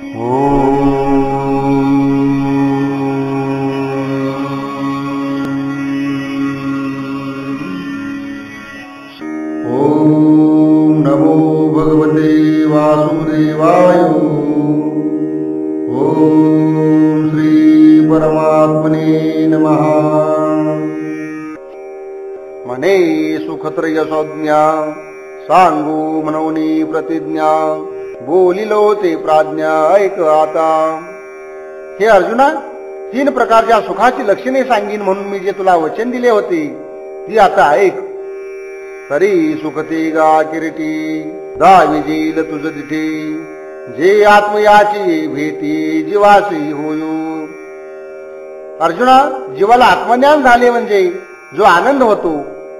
ओम नमो भगवते वासुदेवाय। ओम श्री परमात्मने नमः। मने सुखत्रय संज्ञा सांगू मनोनी प्रतिज्ञा बोलिलो ते प्राज्ञा ऐक आता। हे अर्जुना, 3 प्रकारच्या सुखाची लक्षणे सांगीन म्हणून मी जे तुला वचन दिले होते ती आता ऐक। तरी सुखते गा किरीटी दाविजेल तुझ दिठे जे आत्मयाची भेटी जीवासी होयो। अर्जुना, जीवाला आत्मज्ञान झाले म्हणजे जो आनंद होतो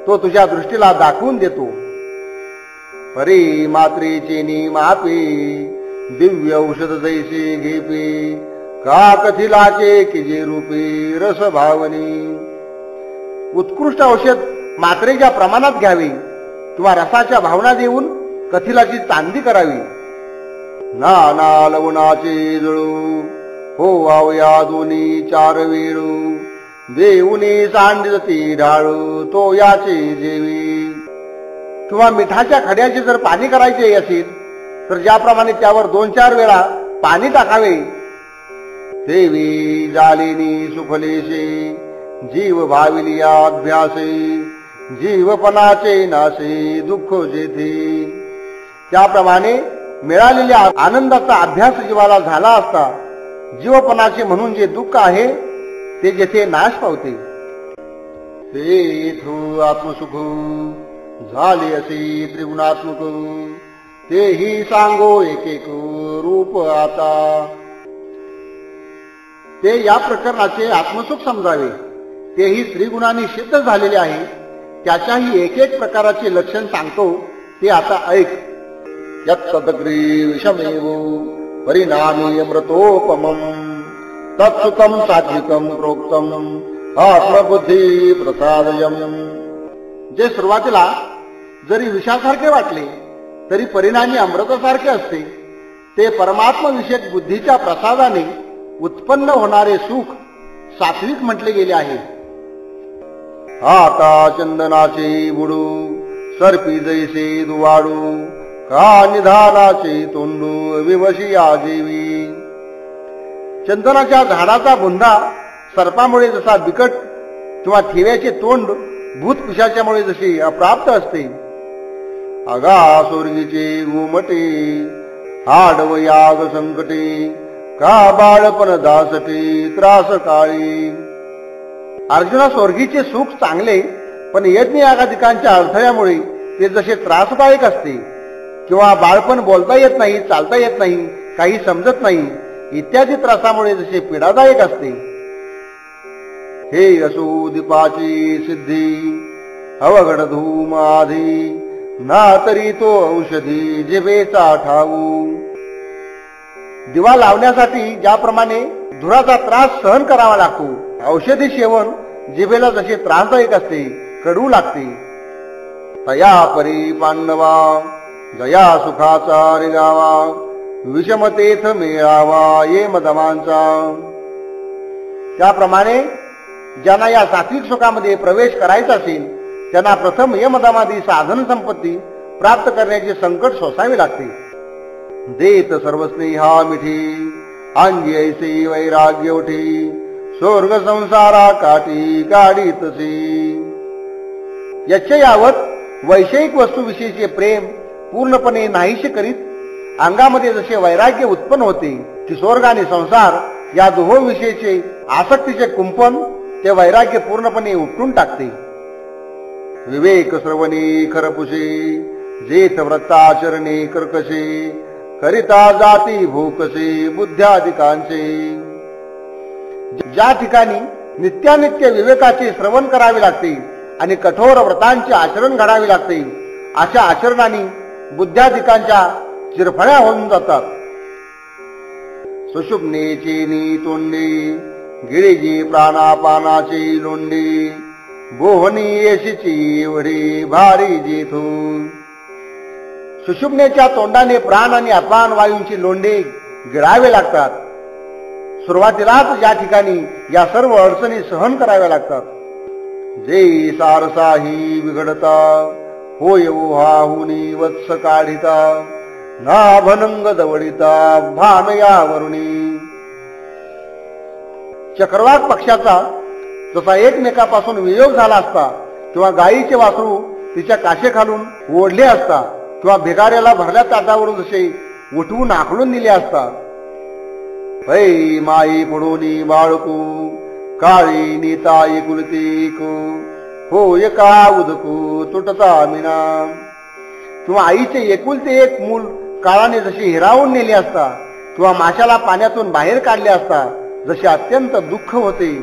तो तुझ्या दृष्टीला दाखवून देतो। परी मात्रेचे मापे दिव्य औषध जैसे घेपे का कथिलाचे की जे रूपे रस भावनी। उत्कृष्ट औषध मात्रेच्या प्रमाणात घ्यावे किंवा रसाच्या भावना देऊन कथिलाची चांदी करावी। नाना लवणाचे जळू हो आवया दोन्ही 4 वेळू देऊनी सांडती ढाळू तो याचे जेवी। किंवा मिठाच्या खड्याचे जर पाणी करायचे असेल तर ज्याप्रमाणे त्यावर 2-4 वेळा पाणी टाकावे तेवी जालिनी सुखलेशे जीव भाविलिया अभ्यासे जीवपणाचे नासे दुःख जेथे। त्याप्रमाणे मिळालेल्या आनंदाचा अभ्यास जीवाला झाला असता जीवपणाचे म्हणून जे दुःख आहे ते जेथे नाश पावते तेथू आत्मसुख झाले असे त्रिगुणात्मक तेही सांगो एक रूप आता। ते या प्रकरणाचे आत्मसुख समजावे तेही त्रिगुणांनी सिद्ध झालेले आहे। त्याच्याही एक प्रकाराचे लक्षण सांगतो ते आता ऐक। यत्सदग्री विषमेव परिणामी अमृतोपमं तत्सुतम सात्विकम प्रोक्तम आत्मबुद्धी प्रसादयम। जे सुरुवातीला जरी विषासारखे वाटले तरी परिणामी अमृतासारखे असते ते परमात्मा विषयक बुद्धीच्या प्रसादाने उत्पन्न होणारे सुख सात्विक म्हटले गेले आहे। आता चंदनाचे बुडू सर्पी जैसे दुवाडू का निधानाचे तोंडू विवशी आजीवी। चंदनाच्या झाडाचा बुंदा सर्पामुळे जसा बिकट किंवा ठेव्याचे तोंड भूत पिशाच्यामुळे जशी अप्राप्त असते अगा स्वर्गीचे गुमटे हाडव याग संकटे का बाळपण दासटे त्रास काळी। अर्जुना, स्वर्गीचे सुख चांगले पण यज्ञ यागादिकांच्या अडथळ्यामुळे ते जसे त्रासदायक असते किंवा बाळपण बोलता येत नाही चालता येत नाही काही समजत नाही इत्यादी त्रासामुळे जसे पीडादायक असते। हे असो दीपाची सिद्धी अवघड धूम आधी ना तरी तो औषधी जिभेचा ठाऊ। दिवा लावण्यासाठी ज्याप्रमाणे धुराचा त्रास सहन करावा लागतो औषधी सेवन जिभेला जसे त्रासदायक असते कडू लागते। तया परी पांडवा जया सुखाचा रिगावा विषमतेथ मिळावा ये मदमांचा। त्याप्रमाणे ज्यांना या सात्विक सुखामध्ये प्रवेश करायचा असेल त्यांना प्रथम यमदमादी साधन संपत्ती प्राप्त करण्याचे संकट सोसावे लागते। देत सर्वस्नेहा मिठी अंगी ऐसे वैराग्य उठी स्वर्ग संसारा काठी काढीतसे। याचे यावत वैषयिक वस्तूविषयीचे प्रेम पूर्णपणे नाहीसे करीत अंगामध्ये जसे वैराग्य उत्पन्न होते की स्वर्ग आणि संसार या दोहोविषयीचे आसक्तीचे कुंपण ते वैराग्य पूर्णपणे उपटून टाकते। विवेक श्रवणे खरपुसे जेथ व्रताचरणे कर्कशे करिता जाती भूकसे बुद्ध्याधिकांचे। ज्या ठिकाणी नित्यानित्य विवेकाचे श्रवण करावे लागते आणि कठोर व्रतांचे आचरण घडावे लागते अशा आचरणाने बुद्ध्याधिकांच्या चिरफळ्या होऊन जातात। सुषुम्नेचे नी तोंडे गिळेजी प्राणापानाचे लोंडे बोहनी येशीची एवढे भारी जेथून। सुषुम्नेच्या तोंडाने प्राण आणि अपान वायूंची लोंडे गिळावे लागतात. सुरुवातीलाच या ठिकाणी या सर्व अडचणी सहन कराव्या लागतात. जे सारसाही बिघडता होय ओहाहुनी वत्स काढिता नाभनंग दवडिता भान यावरुणी. चक्रवाक पक्षाचा जसा एकमेकापासून वियोग झाला असता किंवा गायीचे वासरू तिच्या काशेखालून ओढले असता किंवा भिगाऱ्याला भरल्या ताटावरून जसे उठवून आखडून दिले असता. पै माई पडोनी बाळकू काळी नीता एकुलतीक हो एका उदकू तुटता मीना. किंवा आईचे एकुलते एक मूल काळाने जशी हिरावून नेले असता किंवा माशाला पाण्यातून बाहेर काढले असता जसे अत्यंत दुःख होते.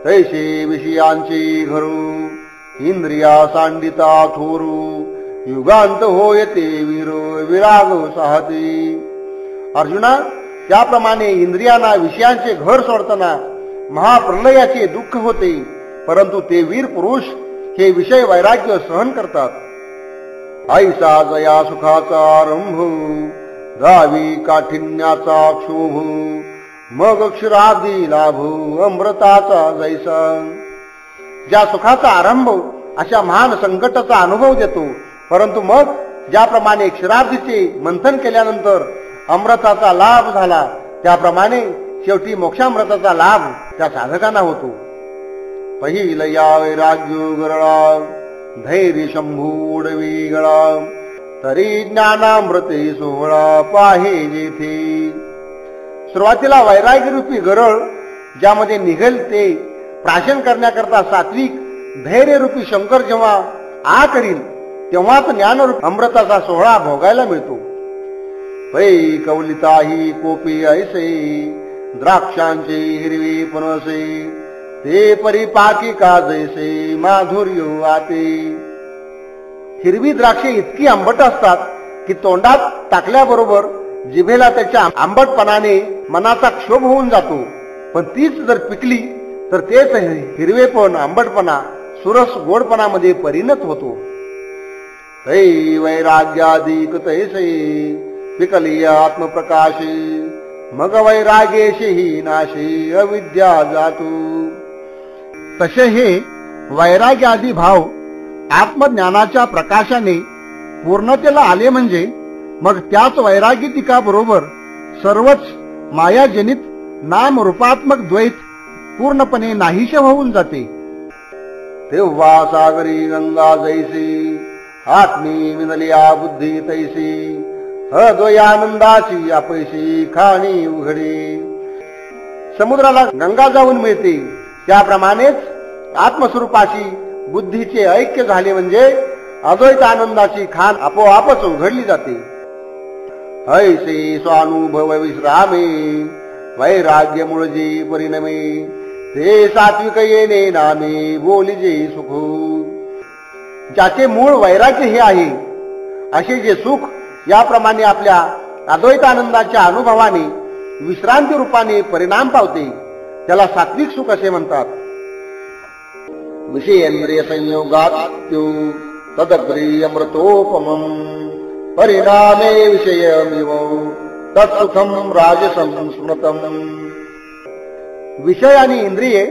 तैसे विषयांची घरू इंद्रिया सांडिता थोरू युगांत होय ते वीरो विराग साहती. अर्जुना, त्याप्रमाणे इंद्रियांना विषयांचे घर सोडताना महाप्रलयाचे दुःख होते, परंतु ते वीर पुरुष हे विषय वैराग्य सहन करतात. ऐसा जया सुखाचा आरंभ गावी काठिन्याचा क्षोभ मग क्षीराब्दी लाभ अमृताचा जैसा. ज्या सुखाचा आरंभ अशा महान संकटाचा अनुभव देतो, परंतु मग ज्याप्रमाणे क्षीराब्दीचे मंथन केल्यानंतर अमृताचा लाभ झाला, त्याप्रमाणे शेवटी मोक्षामृताचा लाभ त्या साधकांना होतो. पहिल या वैराग्य गरळा धैर्य शंभू उडवी गळा तरी ज्ञानामृते सोहळा पाहे जेथे. सुरुवातीला वैराग्य रूपी गरळ ज्यामध्ये निघेल ते प्राशन करण्याकरता सात्विक धैर्य रूपी शंकर जेव्हा आ करील तेव्हाच ज्ञानरूप अमृताचा सोहळा भोगायला मिळतो. पै कवलिताही कोपी ऐसे द्राक्षांचे हिरवे पणसे ते परिपाकी का जैसे माधुर्य आते. हिरवी द्राक्षे इतकी आंबट असतात की तोंडात टाकल्याबरोबर जिभेला त्याच्या आंबटपणाने मनाचा क्षोभ होऊन जातो. पण तीच जर पिकली तर तेच हिरवेपण आंबटपणा सुरस गोडपणामध्ये परिणत होतो. तै वैराग्याधिक तैसे पिकली आत्मप्रकाशे मग वैराग्येशी नाशे अविद्या जातो. तसे हे वैराग्यादी भाव आत्मज्ञानाच्या प्रकाशाने पूर्णतेला आले म्हणजे मग त्याच वैरागितिका बरोबर सर्वच मायाजनित नाम रूपात्मक द्वैत पूर्णपणे नाहीशे होऊन जाते. तेव्हा सागरी गंगा जैसी आत्मी विनलिया बुद्धी तैसी अद्वयानंदाची अपैशी खाणी उघडे. समुद्राला गंगा जाऊन मिळते त्याप्रमाणेच आत्मस्वरूपाशी बुद्धीचे ऐक्य झाले म्हणजे अद्वैत आनंदाची खाण आपोआपच उघडली जाते. ऐसे स्वानुभव विश्रामे वैराग्य मुळजे परिणमे ते सात्विक येणे नामे बोलिजे सुख. ज्याचे मूळ वैराग्य हे आहे असे जे सुख याप्रमाणे आपल्या अद्वैतानंदाच्या अनुभवाने विश्रांती रूपाने परिणाम पावते त्याला सात्विक सुख असे म्हणतात. विषयेंद्रिय संयोगात्यो तदग्री अमृतोपमं परिणामे विषयमिव तत्सुखम राजसं स्मृतम. विषय आणि इंद्रिये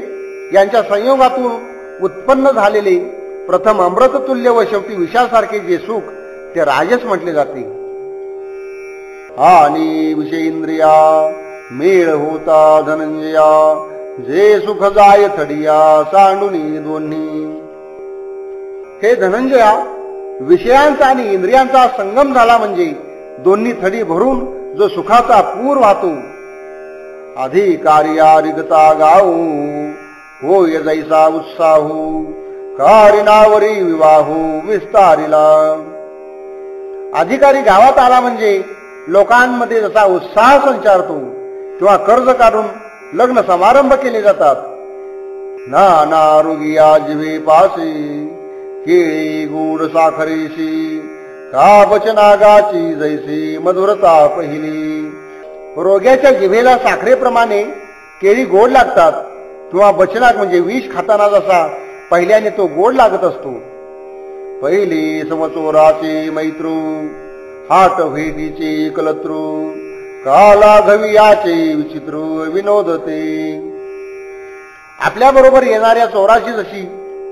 यांच्या संयोगातून उत्पन्न झालेले प्रथम अमृततुल्य व शेवटी विषयासारखे जे सुख ते राजस म्हटले जाते. आणि विषयेंद्रिया मेळ होता धनंजया जे सुख जाय थडिया सांडुनी दोन्ही. हे धनंजया, विषयांचा आणि इंद्रियांचा संगम झाला म्हणजे दोन्ही थडी भरून जो सुखाचा पूर वाहतो. अधिकार्या रिगता गाऊ होय जैसा उत्साहू कारिनावरी विवाहू विस्तारिला. अधिकारी गावात आला म्हणजे लोकांमध्ये जसा उत्साह संचारतो किंवा कर्ज काढून लग्न समारंभ केले जातात. नाना आरोग्या जिवे पासे केळी गोड साखरेशी का बचनागाची जैसी मधुरता पहिली. रोग्याच्या जिभेला साखरेप्रमाणे केळी गोड लागतात किंवा बचनाग म्हणजे विष खाताना जसा पहिल्याने तो गोड लागत असतो. पहिली समचोराचे मैत्रू हाट भेटीचे कलत्रू काला घवियाचे विचित्र विनोदते. आपल्या बरोबर येणाऱ्या चोराची जशी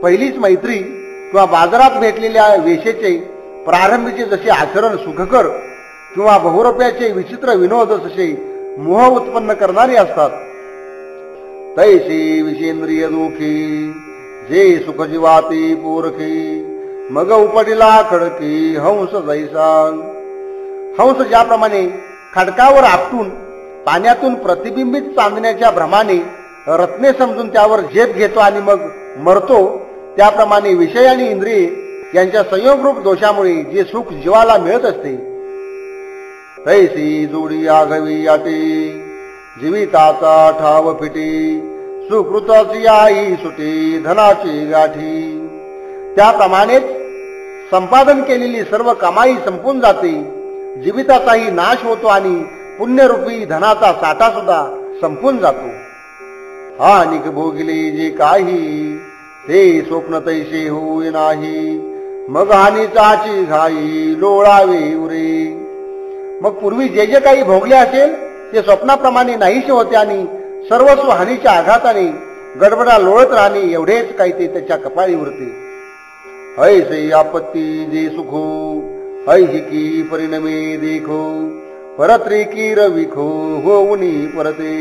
पहिलीच मैत्री किंवा बाजारात भेटलेल्या वेशेचे प्रारंभीचे जसे आचरण सुखकर किंवा बहुरुपयाचे विचित्र विनोद जसे मोह उत्पन्न करणारे असतात, तैसे विषेंद्रिय दुखी जे सुख जीवाती पोरखी मग उपटिला खडकी हंस जैसा. हंस ज्याप्रमाणे खडकावर आपटून पाण्यातून प्रतिबिंबित चांदण्याच्या भ्रमाने रत्ने समजून त्यावर झेप घेतो आणि मग मरतो, त्याप्रमाणे विषय आणि इंद्रिय यांच्या संयोगरूप दोषामुळे जे सुख जीवाला मिळत असते, तैसी जोडी आघवी आटे जीविताचा ठाव फिटे सुकृताची आई सुटे धनाची गाठी. त्याप्रमाणेच संपादन केलेली सर्व कमाई संपून जाते, जीविताचाही नाश होतो आणि पुण्यरूपी धनाचा साठा सुद्धा संपून जातो. हानिक भोगले जे काही ते स्वप्न तैसे होय नाही मग हानीचाची घाई लोळावे उरे. मग पूर्वी जे जे काही भोगले असेल ते स्वप्नाप्रमाणे नाहीसे होते आणि सर्वस्व हानीच्या आघाताने गडबडा लोळत राहणे एवढेच काही ते त्याच्या कपाळी उरते. ऐसे आपत्ती जे सुखो ऐहिकी परिणमे देखो परत्री की रविखो होऊनी परते.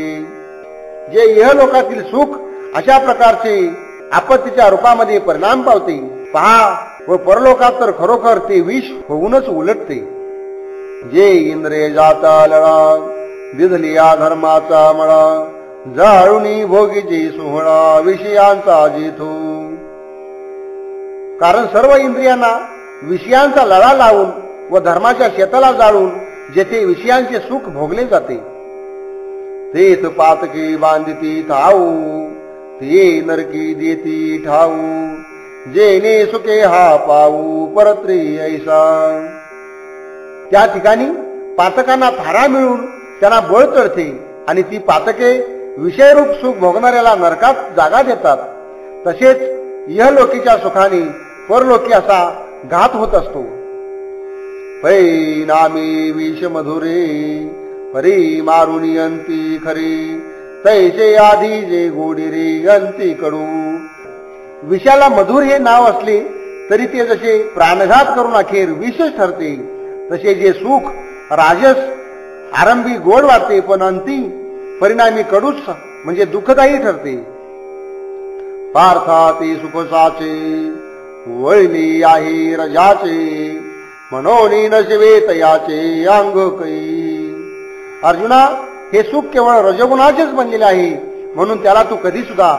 जे इहलोकातील सुख अशा प्रकारचे आपत्तीच्या रूपामध्ये परिणाम पावते पहा, व परलोकात तर खरोखर ते विष होऊनच उलटते. जे इंद्रिय जाता लळा विधली या धर्माचा मळा जाळुनी भोगीची सोहळा विषयांचा जेथो. कारण सर्व इंद्रियांना विषयांचा लळा लावून व धर्माच्या शेताला जाळून जेथे विषयांचे सुख भोगले जाते, तेच पातकी बांधिती थाऊ ते नरकी देती ठाऊ जेने सुखे हा पाऊ परत्री ऐसा. त्या ठिकाणी पातकांना थारा मिळून त्यांना बळ चढते आणि ती पातके विषयरूप सुख भोगणाऱ्याला नरकात जागा देतात. तसेच इहलोकीच्या सुखाने परलोकी असा घात होत असतो. पैनामी विष मधुरे परी मारुनी अंती खरी तैसे आधी जे गोडी रे अंती कडू. विषाला मधुर हे नाव असले तरी ते जसे प्राणघात करून अखेर विषच ठरते, तसे जे सुख राजस आरंभी गोड वाटते पण अंती परिणामी कडूच म्हणजे दुःखदायी ठरते. पार्था ते सुख साचे वळली आहे रजाचे म्हणून नशिवे तयाचे अंग कै. अर्जुना, हे सुख केवळ रजगुणाचेच बनलेले आहे, म्हणून त्याला तू कधी सुद्धा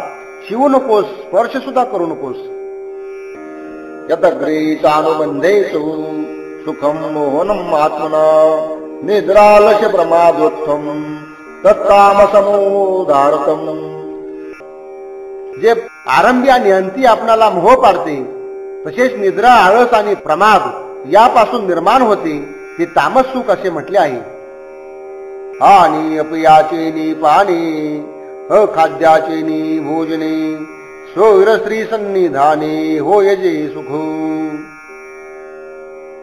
शिवू नकोस, स्पर्श सुद्धा करू नकोस. यतग्रे चानुबंधेषु सुखम मोहनम आत्मना निद्रालश प्रमादोत्थम तत्तामसमोदारकम. जे आरंभी आणि अंती आपणाला मोह पाडते, तसेच निद्रा आळस आणि प्रमाद यापासून निर्माण होते, ते तामस सुख असे म्हटले आहे. आणि अपयाचे नि पाणी अखाद्याचे नि भोजने सोयर स्त्री सन्निधाने होय जे सुख.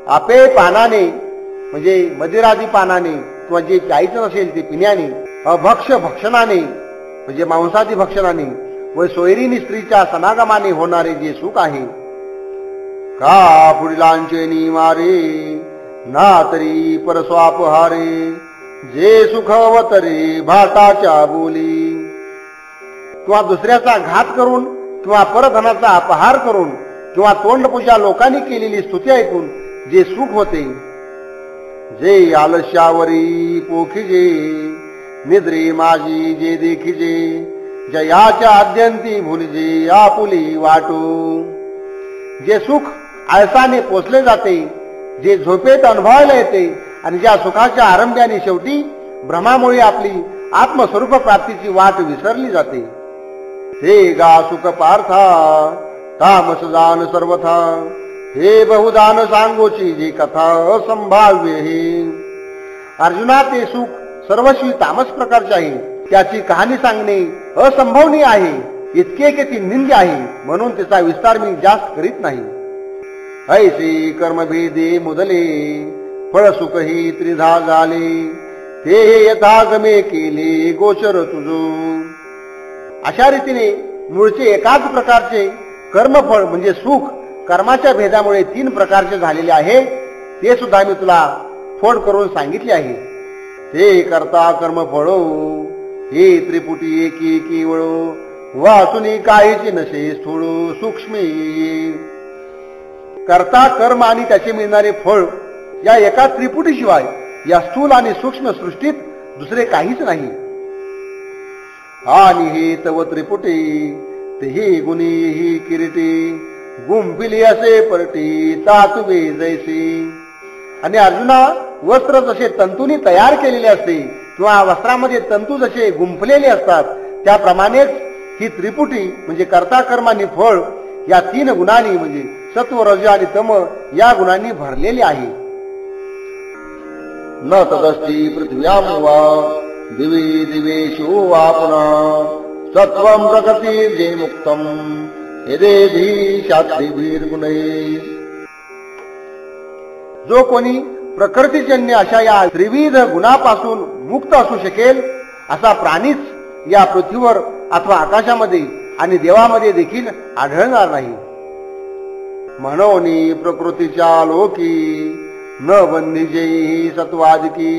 आपे पानाने म्हणजे मदिरादी पानाने किंवा जे प्यायचं नसेल ते पिण्याने, अभक्ष भक्षणाने म्हणजे मांसादी भक्षणाने व सोयरीनी स्त्रीच्या समागमाने होणारे जे सुख आहे. का पुढीलांचे नि मारे ना तरी परस्वापहारे जे सुख अवतरे भाटाच्या बोली. किंवा दुसऱ्याचा घात करून किंवा परधनाचा अपहार करून किंवा तोंडपूजा लोकांनी केलेली स्तुती ऐकून जे सुख होते. जे आलस्यावरी पोखिजे निद्रे माझी जे देखिजे जयाच्या आद्यंती भुलजे आपुली वाटू. जे सुख आळसाने पोचले जाते, जे झोपेत अनुभवायला येते आणि ज्या सुखाच्या आरंभी आणि शेवटी भ्रमामुळे आपली आत्मस्वरूप प्राप्तीची वाट विसरली जाते. हे गा सुख पार्था तामस जान सर्वथा हे बहुदान सांगोची जी कथा असंभाव्य हे. अर्जुना, ते सुख सर्वस्वी तामस प्रकारचे आहे, त्याची कहाणी सांगणे असंभवनीय आहे, इतके की ती निंद्य आहे, म्हणून त्याचा विस्तार मी जास्त करीत नाही. ऐसे कर्मभेदे मुदले फळ सुख ही त्रिधा झाले ते यथागमे केले गोचर तुझो. अशा रीतीने मूळचे एकाच प्रकारचे कर्मफळ म्हणजे सुख कर्माच्या भेदामुळे 3 प्रकारचे झालेले आहे ते सुद्धा मी तुला फोड करून सांगितले आहे. ते करता कर्मफळो हे त्रिपुटी एकी केवळो वासुनी काहीची नसे स्थूळ सूक्ष्मी. करता कर्म आणि त्याचे मिळणारे फळ या एका त्रिपुटी शिवाय या स्थूल आणि सूक्ष्म सृष्टीत दुसरे काहीच नाही. आणि हे तव त्रिपुटी तेही गुणी ही किरीटी गुंफिली असे परटी तातुबे जैसी. आणि अर्जुना वस्त्र जसे तंतूनी तयार केलेले असते किंवा वस्त्रामध्ये तंतू जसे गुंफलेले असतात त्याप्रमाणेच ही त्रिपुटी म्हणजे कर्ता कर्म आणि फळ या 3 गुणांनी म्हणजे सत्व रज आणि तम या गुणांनी भरलेले आहे. न तदस्ति पृथ्व्यां वा दिवी दिवेषु वा पुनः सत्वं प्रकृतिर्जे मुक्तम यदेधी शास्त्रीभिर्गुणैः. जो कोणी प्रकृतीजन्य अशा या त्रिविध गुणापासून मुक्त असू शकेल असा प्राणीच या पृथ्वीवर अथवा आकाशामध्ये आणि देवामध्ये देखील आढळणार नाही. म्हणून प्रकृतीच्या लोकी न बंधीजेही सत्वादिकी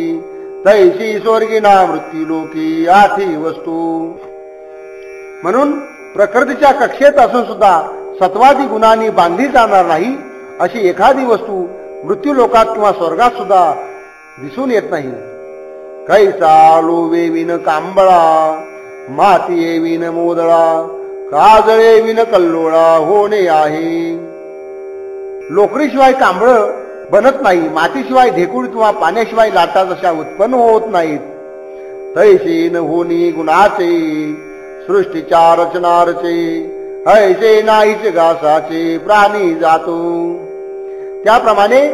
तैशी स्वर्गिना मृत्यू लोकी आठी वस्तू. म्हणून प्रकृतीच्या कक्षेत असून सुद्धा सत्वादी गुणांनी बांधली जाणार नाही अशी एखादी वस्तू मृत्यू लोकात किंवा स्वर्गात सुद्धा दिसून येत नाही. कैसा लोवे विन कांबळा मातीये विन मोदळा काजळे विन कल्लोळा होणे आहे. लोकरीशिवाय कांबळ बनत नाही, मातीशिवाय ढेकूळ किंवा पाण्याशिवाय लाटा जशा उत्पन्न होत नाहीत तैसे न होणी गुणाचे सृष्टीच्या रचनारचे ऐसे नाहीच घासाचे प्राणी जातो. त्याप्रमाणे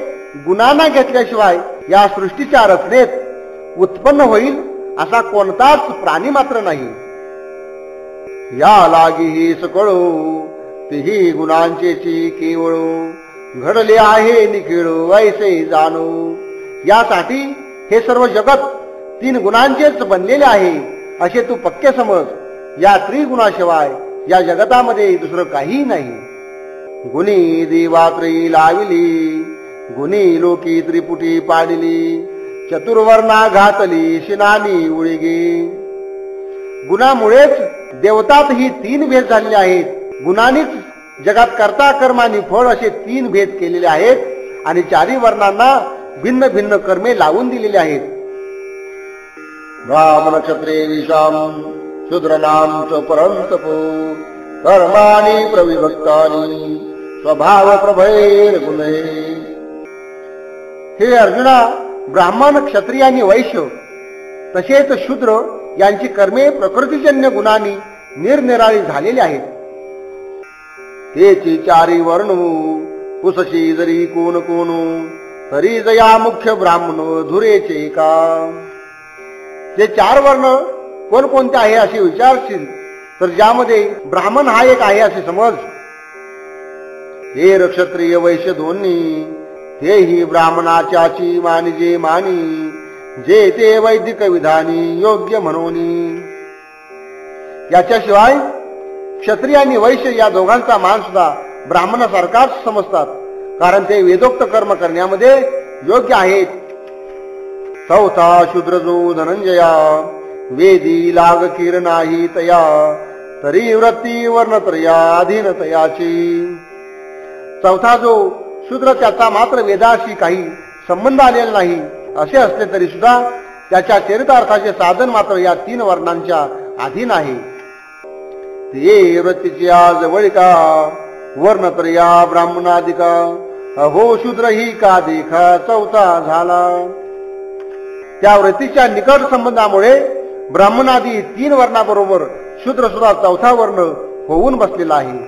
गुणांना घेतल्याशिवाय या सृष्टीच्या रचनेत उत्पन्न होईल असा कोणताच प्राणी मात्र नाही. या लागी हे सकळो तेही गुणांचे केवळ घडले आहे निखिळ ऐसे जाणो. यासाठी हे सर्व जगत 3 गुणांचेच बनलेले आहे असे तू पक्के समज. या त्रिगुणाशिवाय या जगतामध्ये दुसरं काही नाही. गुणी देवात्री लाविली गुणी लोकी त्रिपुटी पाडिली चतुर्वर्णा घातली शिनानी उळिगे. गुणामुळेच देवतात ही 3 भेद झालेले आहेत. गुणांनीच जगात कर्ता कर्म आणि फळ असे 3 भेद केलेले आहेत आणि 4 वर्णांना भिन्न भिन्न कर्मे लावून दिलेली आहेत. ब्राह्मण क्षत्रे विषाम शूद्रनाम च परंतपो कर्माणि प्रविभक्तानि स्वभाव प्रभैर गुणे. हे अर्जुना, ब्राह्मण क्षत्रिय आणि वैश्य तसेच शूद्र यांची कर्मे प्रकृतीजन्य गुणांनी निरनिराळी झालेली आहेत. तेची 4 वर्ण पुसशी जरी कोण कोण तरी जया मुख्य ब्राह्मण धुरेचे का. ते 4 वर्ण कोणकोणते आहे असे विचारशील तर ज्यामध्ये ब्राह्मण हा एक आहे असे समज. हे क्षत्रिय वैश्य दोन्ही तेही ब्राह्मणाच्याची मानिजे मानी जे ते वैदिक विधानी योग्य म्हणून. याच्याशिवाय क्षत्रिय आणि वैश्य या दोघांचा मान सुद्धा ब्राह्मणासारखाच समजतात कारण ते वेदोक्त कर्म करण्यामध्ये योग्य आहेत. चौथा शूद्र जो धनंजया वेदी लाग किर नाही तया तरी वृत्ती वर्णत्रया अधीनतयाची. चौथा जो शूद्र त्याचा मात्र वेदाशी काही संबंध आलेला नाही असे असले तरी सुद्धा त्याच्या चरितार्थाचे साधन मात्र या 3 वर्णांच्या अधीन आहे. ते वृत्तीची जवळिका वर्णत्रया ब्राह्मणाधिका अहो शूद्र ही का देखा चौथा झाला. त्या वृत्तीच्या निकट संबंधामुळे ब्राह्मणादी 3 वर्णाबरोबर शूद्र सुद्धा चौथा वर्ण होऊन बसलेला आहे.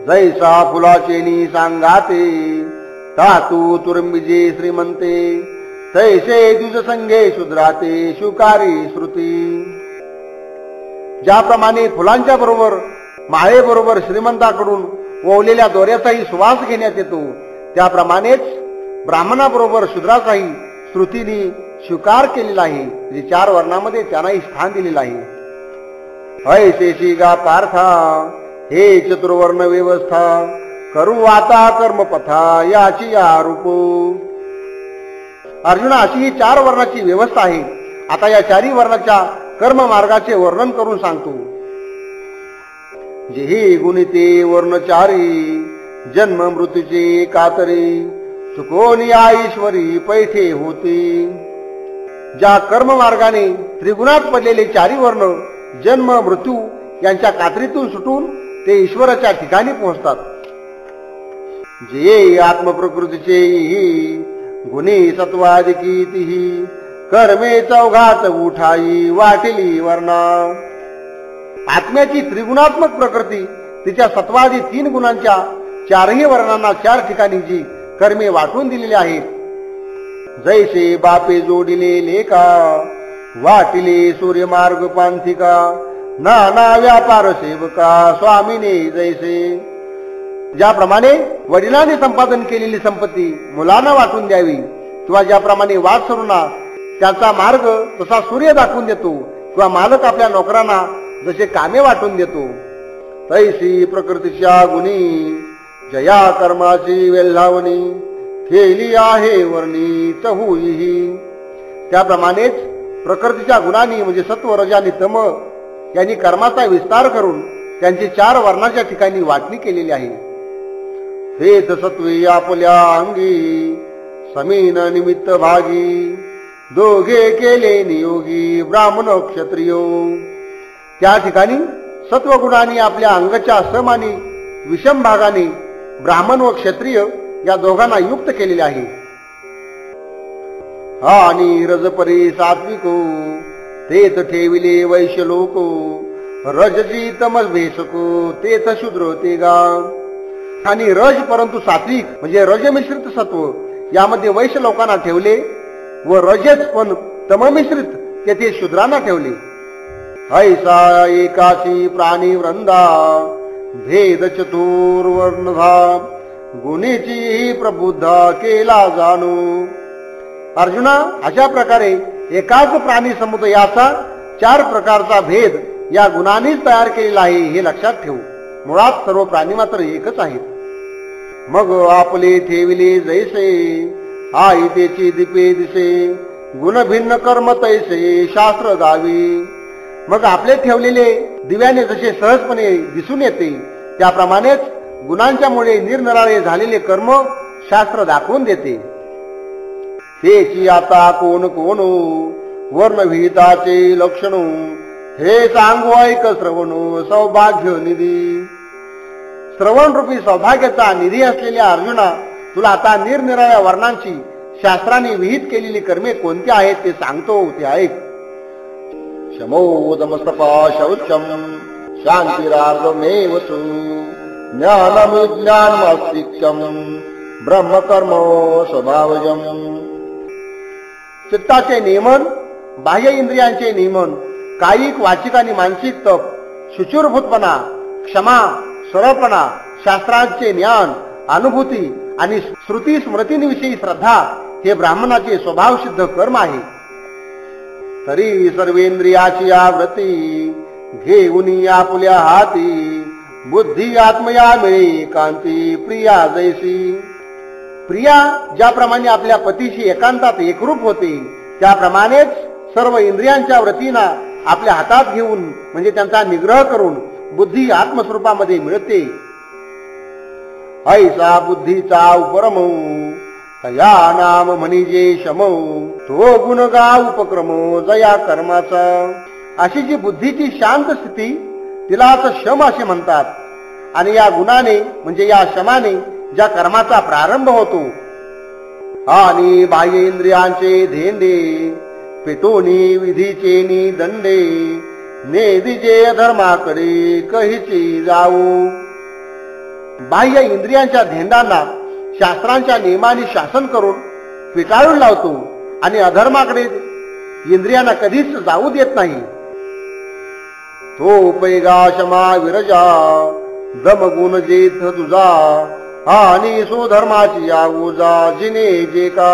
जैसा फुलाचेनी सांगाते तातू तुरंबिजे श्रीमंते तैसे द्विज संघे शूद्राते शुकारी श्रुती. ज्याप्रमाणे फुलांच्या बरोबर माळे बरोबर श्रीमंताकडून ओवलेल्या दोऱ्याचाही सुवास घेण्यात येतो त्याप्रमाणेच ब्राह्मणाबरोबर शूद्राचाही श्रुतीनी स्वीकार केलेला आहे. म्हणजे 4 वर्णामध्ये त्यांनाही स्थान दिलेलं आहे. ऐशेशी गा पार्था हे चतुर्वर्ण व्यवस्था करू आता कर्मपथा याची या रूप. अर्जुना, अशी ही 4 वर्णाची व्यवस्था आहे. आता या 4 वर्णाच्या कर्म मार्गाचे वर्णन करून सांगतो. जेही गुणिते वर्णचारी जन्म मृत्यूचे कातरी सुकोनी ईश्वरी पैठे होते. ज्या कर्म मार्गाने त्रिगुणात पडलेले 4 वर्ण जन्म मृत्यू यांच्या कात्रीतून सुटून ते ईश्वराच्या ठिकाणी पोहोचतात. जे आत्मप्रकृतीचे गुणी सत्वादिकीतिही कर्मे चौघात उठाई वाटिली वर्णा. आत्म्याची त्रिगुणात्मक प्रकृती तिच्या सत्वादी 3 गुणांच्या 4ही वर्णांना 4 ठिकाणी जी कर्मे वाटून दिलेली आहेत. जैसे बापे जोडिले लेका वाटिले सूर्यमार्ग पांथिका नाना व्यापार सेवका स्वामीने जैसे. ज्याप्रमाणे वडिलांनी संपादन केलेली संपत्ती मुलांना वाटून द्यावी किंवा ज्याप्रमाणे वाटसरूंना त्याचा मार्ग तसा सूर्य दाखवून देतो किंवा मालक आपल्या नोकरांना जसे कामे वाटून देतो, तैसी प्रकृतीच्या गुणी जया कर्माची वेल्हावणी केली आहे वर्णी चहूही. त्याप्रमाणेच प्रकृतीच्या गुणांनी म्हणजे सत्व रज आणि तम यांनी कर्माचा विस्तार करून त्यांची 4 वर्णाच्या ठिकाणी वाटणी केलेली आहे. हेच सत्वे आपल्या अंगी समीन निमित्त भागी दोघे केले नियोगी ब्राह्मण क्षत्रिय. त्या ठिकाणी सत्वगुणांनी आपल्या अंगाच्या समानी विषम भागाने ब्राह्मण व क्षत्रिय या दोघांना युक्त केलेले आहे. आणि रजपरी सात्विको तेथ ठेविले वैश्य लोको रजची तमस भेसको तेथ शूद्र ते गा. आणि रज परंतु सात्विक म्हणजे रजमिश्रित सत्व यामध्ये वैश्य लोकांना ठेवले व रजच पण तममिश्रित तेथे शूद्रांना ठेवले. ऐसा एकाशी प्राणी वृंदा भेद चतुर्वर्णधा गुणीची प्रबुद्धा केला जाणू. अर्जुना, अशा प्रकारे एकाच प्राणी समुदायाचा 4 प्रकारचा भेद या गुणांनीच तयार केलेला आहे हे लक्षात ठेवू. मुळात सर्व प्राणी मात्र एकच आहेत. मग आपले ठेविले जैसे आई तेची दीपे दिसे गुण भिन्न कर्म तैसे शास्त्र गावी. मग आपले ठेवलेले दिव्याने जसे सहजपणे दिसून येते त्याप्रमाणेच गुणांच्यामुळे निरनिराळे झालेले कर्म शास्त्र दाखवून देते. तेची आता कोण कोण वर्णविहिताचे लक्षण हे सांगू ऐक श्रवण सौभाग्य निधी. श्रवण रूपी सौभाग्याचा निधी असलेल्या अर्जुना, तुला आता निरनिराळ्या वर्णांची शास्त्राने विहित केलेली कर्मे कोणती आहेत ते सांगतो, ते ऐक. शमोदमस्तपा शौचम शांतिरार्धमेव तु ज्ञानविज्ञानमस्तिक्यम ब्रह्मकर्म स्वभावजम. चित्ताचे नियमन, बाह्य इंद्रियांचे नियमन, कायिक वाचिक आणि मानसिक तप, शुचिरभूतपणा, क्षमा, सरळपणा, शास्त्रांचे ज्ञान, अनुभूती आणि श्रुती स्मृतींविषयी श्रद्धा हे ब्राह्मणाचे स्वभावसिद्ध कर्म आहे. तरी सर्वेंद्रियाची आवृत्ती घेऊन आपुल्या हाती बुद्धी आत्मया मिळे कांती प्रिया जैसी. प्रिया ज्याप्रमाणे आपल्या पतीशी एकांतात एकरूप होते त्याप्रमाणेच सर्व इंद्रियांच्या वृत्तींना आपल्या हातात घेऊन म्हणजे त्यांचा निग्रह करून बुद्धी आत्मस्वरूपामध्ये मिळते. ऐसा बुद्धीचा उपरम तया नाम म्हणजे शम तो गुणगा उपक्रम जया कर्माचा. अशी जी बुद्धीची शांत स्थिती तिलाच शम असे म्हणतात. आणि या गुणाने म्हणजे या शमाने ज्या कर्माचा प्रारंभ होतो आणि बाह्य इंद्रियांचे धेंडे पेटोनी विधीचे नि दंडे नेदिजे धर्माकडे कहीची जाऊ. बाह्य इंद्रियांच्या धेंडांना शास्त्रांच्या नियमाने शासन करून पिटाळून लावतो आणि अधर्माकडे इंद्रियांना कधीच जाऊ देत नाही. तो पैगा क्षमा विरजा दमगुण जेथ तुझा आणि सुधर्माची आऊजा जिने जे का.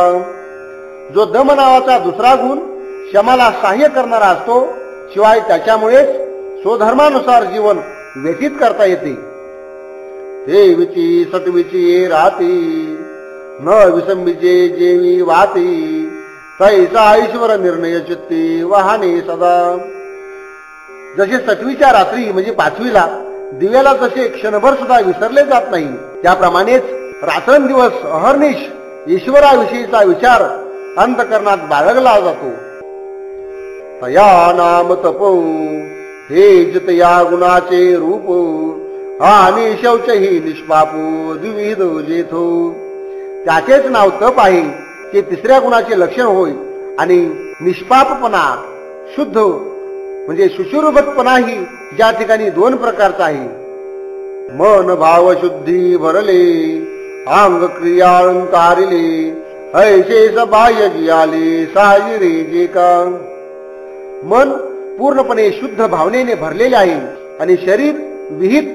जो दम नावाचा दुसरा गुण क्षमाला सहाय्य करणारा असतो, शिवाय त्याच्यामुळेच स्वधर्मानुसार जीवन व्यतीत करता येते. देवीची सटवीची राती न विसंबीचे जेवी वाती, तैसा ईश्वर निर्णय चित्ती वाहने सदा. जसे सटवीच्या रात्री म्हणजे पाचवीला दिव्याला जसे क्षणभर सुद्धा विसरले जात नाही, त्याप्रमाणेच रात्रंदिवस अहर्निश ईश्वराविषयीचा विचार अंतःकरणात बाळगला जातो. तया नाम तपो हे जितया गुणाचे रूप, आणि शौच ही निष्पापो द्विविध जेथो. त्याचेच नाव तप आहे, ते तिसऱ्या गुणाचे लक्षण होय. आणि निष्पापपणा शुद्ध म्हणजे शुचिर्भूतपणा ही ज्या ठिकाणी दोन प्रकारचा आहे. मन भाव शुद्धी भरले अंग क्रिया अलंकारिले, ऐसे सबाह्य जियाले साजिरे जे का. मन पूर्णपणे शुद्ध भावनेने भरलेले आहे आणि शरीर विहित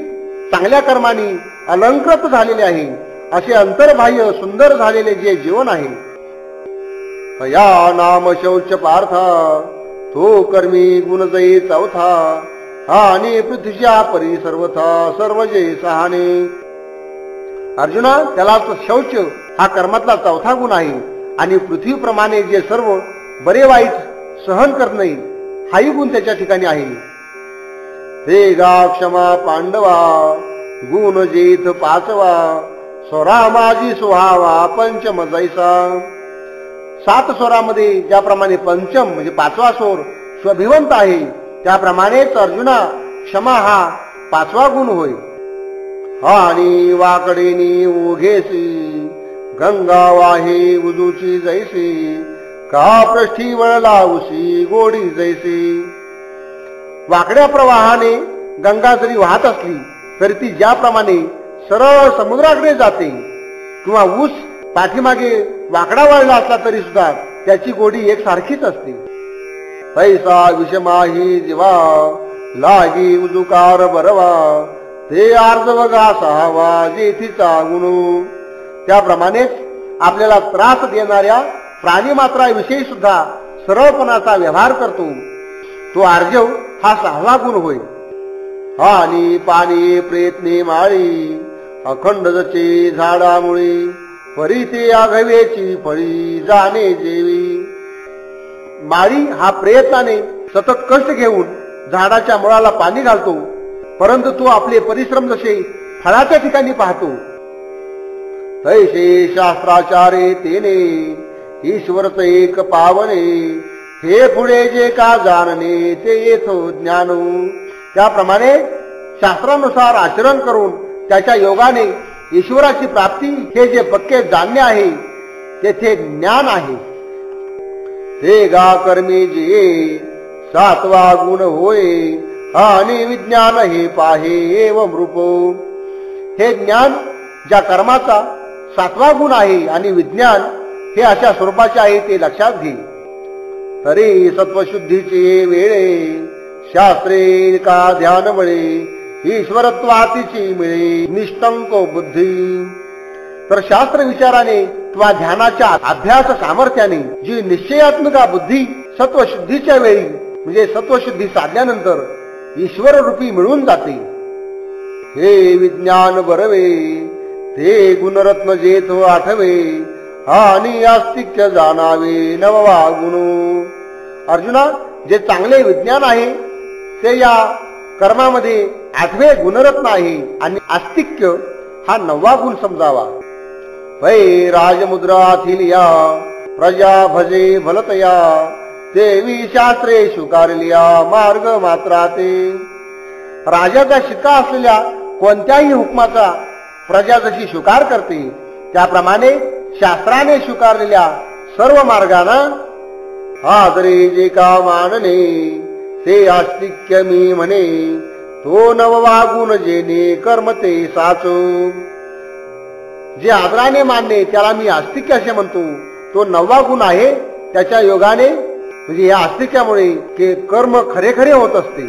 चांगल्या कर्मांनी अलंकृत झालेले आहे. असे अंतर्बाह्य सुंदर झालेले जे जीवन आहे. तया नाम शौच पार्था तो कर्मी गुण जये चौथा, आणि पृथ्वीच्या परी सर्वथा सर्व जय सहाने. अर्जुना, त्याला शौच हा कर्मातला चौथा गुण आहे. आणि पृथ्वीप्रमाणे जे सर्व बरे वाईट सहन करणे हाही गुण त्याच्या ठिकाणी आहे. ते गा क्षमा पांडवा गुण जेथ पाचवा, स्वरा माझी सुहावा पंचम जैसा. 7 स्वरामध्ये ज्याप्रमाणे पंचम म्हणजे 5वा स्वर स्वभिवंत आहे, त्याप्रमाणेच अर्जुना क्षमा हा 5वा गुण होय. आणि वाकडेनी ओघेसी गंगा वाहे उजूची जैसी, का पृष्ठी वळला उशी गोडी जैसी. वाकड्या प्रवाहाने गंगा जरी वाहत असली तरी ती ज्याप्रमाणे सरळ समुद्राकडे जाते, किंवा ऊस पाठीमागे वाकडा वळला असला तरी सुद्धा त्याची गोडी एक सारखीच असते. तैसा विषमाही जीवा लागी उजुकार बरवा, ते आर्जवगा सहावा जेथीचा गुण. त्याप्रमाणेच आपल्याला त्रास देणाऱ्या प्राणीमात्राविषयी सुद्धा सरळपणाचा व्यवहार करतो, तो आर्जव हा 6वा गुण होय. आणि पाणी प्रयत्ने माळी अखंड जचे झाडामुळे, परी ते आघवेची फळी जाणे जेवी. माळी हा प्रयत्नाने सतत कष्ट घेऊन झाडाच्या मुळाला पाणी घालतो, परंतु तो आपले परिश्रम जसे फळाच्या ठिकाणी पाहतो. तैसे शास्त्राचारे तेने ईश्वरच एक पावने, हे पुढे जे का जाणणे ते येथो ज्ञान. त्याप्रमाणे शास्त्रानुसार आचरण करून त्याच्या योगाने ईश्वराची प्राप्ती हे जे पक्के जाणणे आहे तेथे ज्ञान आहे. ते गा कर्मी जे 7वा गुण होय, आणि विज्ञान हे पाहे एवं रूप. हे ज्ञान ज्या कर्माचा 7वा गुण आहे आणि विज्ञान हे अशा स्वरूपाचे आहे ते लक्षात घे. तरी सत्वशुद्धीचे वेळे शास्त्रे का ध्यान बळे, ईश्वरत्वातीची मिळे निष्टंको बुद्धी. तर शास्त्र विचाराने किंवा ध्यानाच्या अभ्यास सामर्थ्याने जी निश्चयात्मका बुद्धी सत्वशुद्धीच्या वेळी म्हणजे सत्वशुद्धी साधल्यानंतर ईश्वर रूपी मिळून जाते. हे विज्ञान बरवे ते गुणरत्न जेथो आठवे, आणि आस्तिक्य जाणावे 9वा गुण. अर्जुना, जे चांगले विज्ञान आहे ते या कर्मामध्ये 8वे गुणरत्न आहे आणि आस्तिक्य हा 9वा गुण समजावा. वै राजमुद्राथिलिया प्रजा भजे भलतया, देवी शास्त्रे स्वीकारलिया मार्ग मात्राते. राजाचा शिक्का असलेल्या कोणत्याही हुकमाचा प्रजा जशी स्वीकार करते, त्याप्रमाणे शास्त्राने स्वीकारलेल्या सर्व मार्गांना आदरे जे का मानणे, ते आस्तिक्य मी म्हणे. तो 9वा गुण जेने कर्मते साचो. जे आदराने मानणे त्याला मी आस्तिक्य असे म्हणतो, तो 9वा गुण आहे. त्याच्या योगाने म्हणजे या आस्तिक्यामुळे के कर्म खरे खरे होत असते.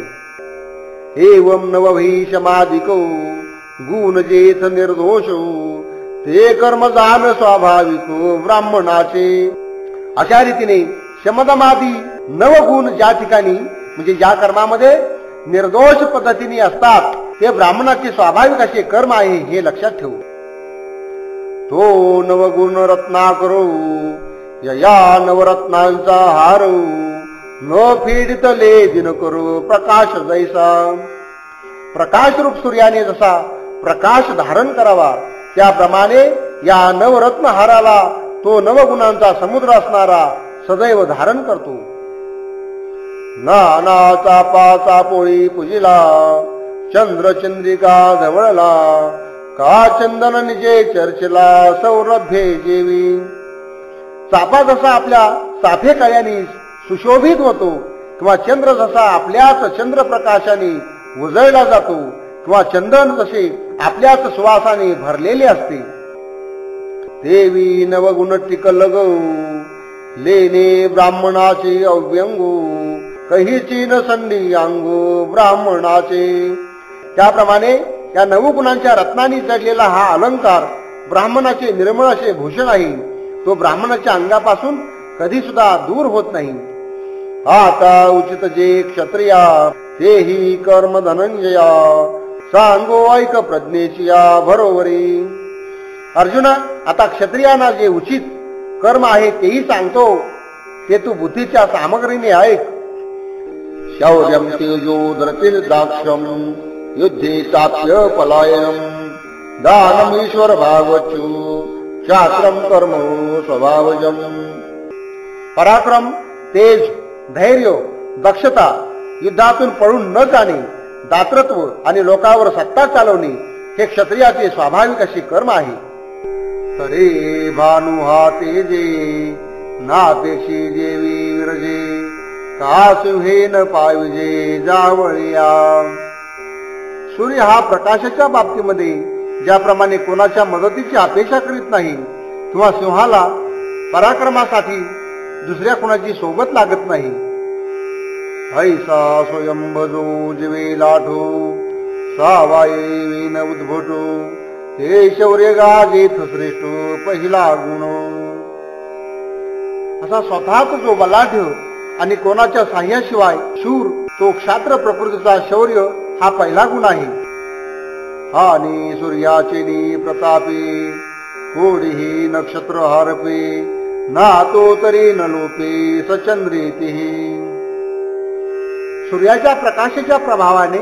एवं नवभी समाधिको गुण जेथ निर्दोषो, ते कर्म जाण स्वाभाविको ब्राह्मणाचे. अशा रीतीने शमदमादी नवगुण ज्या ठिकाणी म्हणजे ज्या कर्मामध्ये निर्दोष पद्धतीने असतात ते ब्राह्मणाचे स्वाभाविक असे कर्म आहे हे लक्षात ठेवू. तो नवगुण रत्ना करो या नवरत्नांचा हार न फेडितले दिन करो प्रकाश जैसा. प्रकाश रूप सूर्याने जसा प्रकाश धारण करावा त्याप्रमाणे या नवरत्न हाराला तो नवगुणांचा समुद्र असणारा सदैव धारण करतो. नाना चापाचा पोळी पूजिला चंद्र चंद्रिका जवळला का चंदन निजे चर्चला सौरभ्ये जेवी. चापा जसा आपल्या साफे कळ्याने सुशोभित होतो किंवा चंद्र जसा आपल्याच चंद्रप्रकाशाने उजळला जातो किंवा चंदन जसे आपल्याच सुवासाने भरलेले असते. देवी नवगुण टिकल ग लेने ब्राह्मणाचे अव्यंगो कहीची न संडी अंगो ब्राह्मणाचे. त्याप्रमाणे या नवगुणांच्या रत्नांनी जडलेला हा अलंकार ब्राह्मणाचे निर्मळ असे भूषण आहे. तो ब्राह्मणाच्या अंगापासून कधी सुद्धा दूर होत नाही. आता उचित जे क्षत्रिया तेही कर्म धनंजया सांगो ऐक प्रज्ञेचिया बरोबरी. अर्जुना आता क्षत्रियांना जे उचित कर्म आहे तेही सांगतो ते तू बुद्धीच्या सामग्रीने ऐक. शौर्यम तेजोदरतील दाक्षम युद्धे ताप्य पलायनम दानम ईश्वर भागवचू शास्त्रम कर्म स्वभावजम. पराक्रम, तेज, धैर्य, दक्षता, युद्धातून पळून न जाणे, दातृत्व आणि लोकांवर सत्ता चालवणे हे क्षत्रियाचे स्वाभाविक असे कर्म आहे. तरे भानु हा तेजे नापेक्षी देवी विरजे कासुहे न पाविजे जावळिया. सूर्य हा प्रकाशाच्या बाबतीमध्ये ज्याप्रमाणे कोणाच्या मदतीची अपेक्षा करीत नाही किंवा सिंहाला पराक्रमासाठी दुसऱ्या कोणाची सोबत लागत नाही. ऐसा स्वयंभजो जिवे लाठो सावाये विन उद्भटो ते शौर्य गाजेत श्रेष्ठ पहिला गुण. असा स्वतःच जो बलाढ्य आणि कोणाच्या साह्याशिवाय शूर तो क्षात्र प्रकृतीचा शौर्य हा पहिला गुण आहे. आणि सूर्याचे प्रतापे कोडीही नक्षत्र हारपे ना तो तरी न लोपे सचंद्रेती. सूर्याच्या प्रकाशाच्या प्रभावाने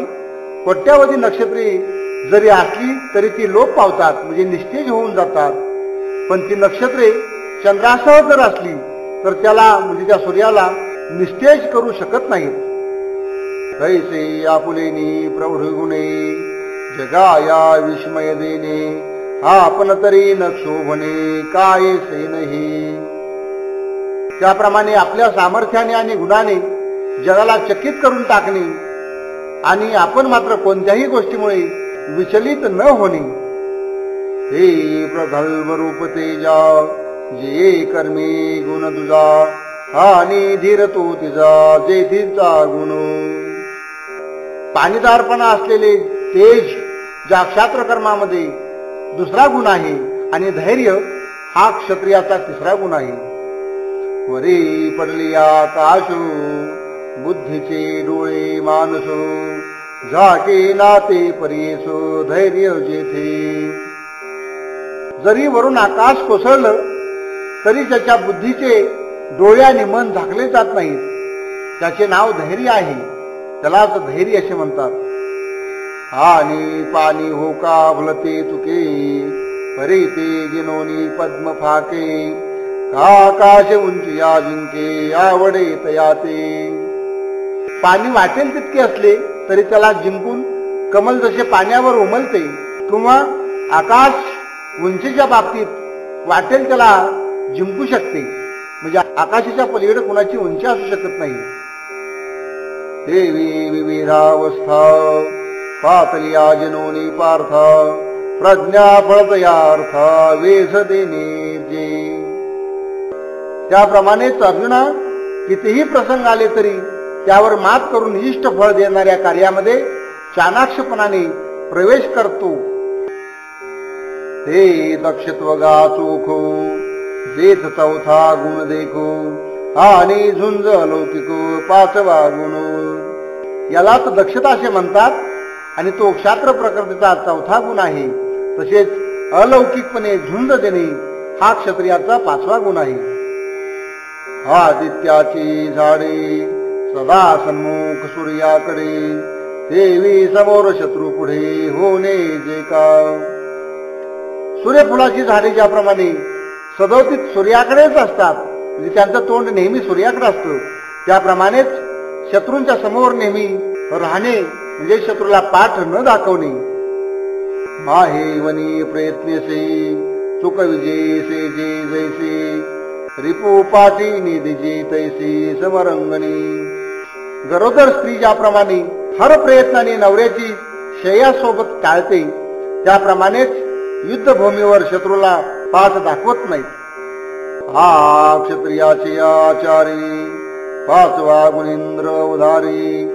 कोट्यावधी नक्षत्रे जरी असली तरी ती लोप पावतात म्हणजे निस्तेज होऊन जातात. पण ती नक्षत्रे चंद्रासह जर असली तर त्याला म्हणजे त्या सूर्याला निस्तेज करू शकत नाहीत. कैसे आपुलेनी प्रौढ गुणे जगाया विस्मय देणे आपण तरी न क्षोभणे काय से नाही. त्याप्रमाणे आपल्या सामर्थ्याने आणि गुणाने जगाला चकित करून टाकणे आणि आपण मात्र कोणत्याही गोष्टीमुळे विचलित न होणे. हे प्रगल्भ रूप तेजा जे कर्मी गुण तुझा आणि धीर तो तिचा जे तिचा गुण. पाणीदारपणा असलेले तेज ज्या क्षात्र कर्मामध्ये दुसरा गुण आहे आणि धैर्य हा क्षत्रियाचा तिसरा गुण आहे. वरी पडली आकाशो बुद्धीचे डोळे मानसो झाके नाते परेसो धैर्य जेथे. जरी वरून आकाश कोसळलं तरी ज्याच्या बुद्धीचे डोळे आणि मन झाकले जात नाहीत त्याचे नाव धैर्य आहे. त्यालाच धैर्य असे म्हणतात. आणि पाणी हो का भलते चुके परे ते गिनोनी पद्म फाके का आकाश उंची अजिंके आवडे तयाते. पाणी वाटेल तितके असले तरी त्याला जिंकून कमल जसे पाण्यावर उमलते किंवा आकाश उंचीच्या बाबतीत वाटेल त्याला जिंकू शकते म्हणजे आकाशाच्या पलीकडे कुणाची उंची असू शकत नाही. देवी विविधावस्था पातलिया जनोनी पार्थ प्रज्ञा फळतयार्थ वेध देणे जे. त्याप्रमाणेच अर्जुना कितीही प्रसंग आले तरी त्यावर मात करून इष्ट फळ देणाऱ्या कार्यामध्ये चाणाक्षपणाने प्रवेश करतो. ते दक्षत्व गा चोखो जेथ चौथा गुण देखो हा आणि झुंज अलौकिक पाचवा गुण. यालाच दक्षता असे म्हणतात आणि तो क्षात्र प्रकृतीचा चौथा गुण आहे. तसेच अलौकिकपणे झुंज देणे हा क्षत्रियाचा पाचवा गुण आहे. आदित्याची झाडे सदा सन्मुख सूर्याकडे देवी समोर शत्रू पुढे होणे जे का. सूर्यफुलाची झाडे ज्याप्रमाणे सदोतीत सूर्याकडेच असतात, म्हणजे त्यांचं तोंड नेहमी सूर्याकडे असतं, त्याप्रमाणेच शत्रूंच्या समोर नेहमी राहणे म्हणजे शत्रूला पाठ न दाखवणे. माहे वनी प्रयत्नेसे चुक विजयसे जे जैसे रिपू पाठी निधीजे तैसे समरंगणी. गरोदर स्त्री ज्याप्रमाणे हर प्रयत्नाने नवऱ्याची शय्यासोबत टाळते, त्याप्रमाणेच युद्धभूमीवर शत्रूला पाठ दाखवत नाही. हा क्षत्रियाचे आचारी पाचवा गुणेंद्र उधारी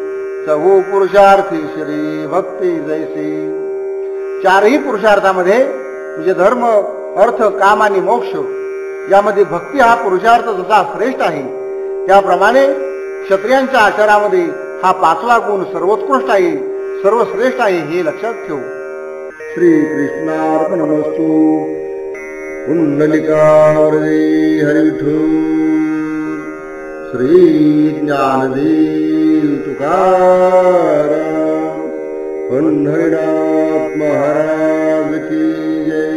चहू पुरुषार्थी श्री भक्ती जैसे. चारही पुरुषार्थामध्ये म्हणजे धर्म अर्थ काम आणि मोक्ष यामध्ये भक्ती हा पुरुषार्थ जसा श्रेष्ठ आहे, त्याप्रमाणे क्षत्रियांच्या आचारामध्ये हा पाचवा गुण सर्वोत्कृष्ट आहे, सर्वश्रेष्ठ आहे हे लक्षात ठेवू. श्री कृष्णार्पणमस्तु. कुंडलिकावरदे हरिविठ्ठल. श्री ज्ञानदेव तुकाराम पंढरीनाथ महाराज की जय.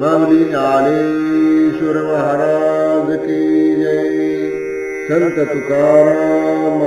माऊली ज्ञानेश्वर महाराज की जय. संत तुकाराम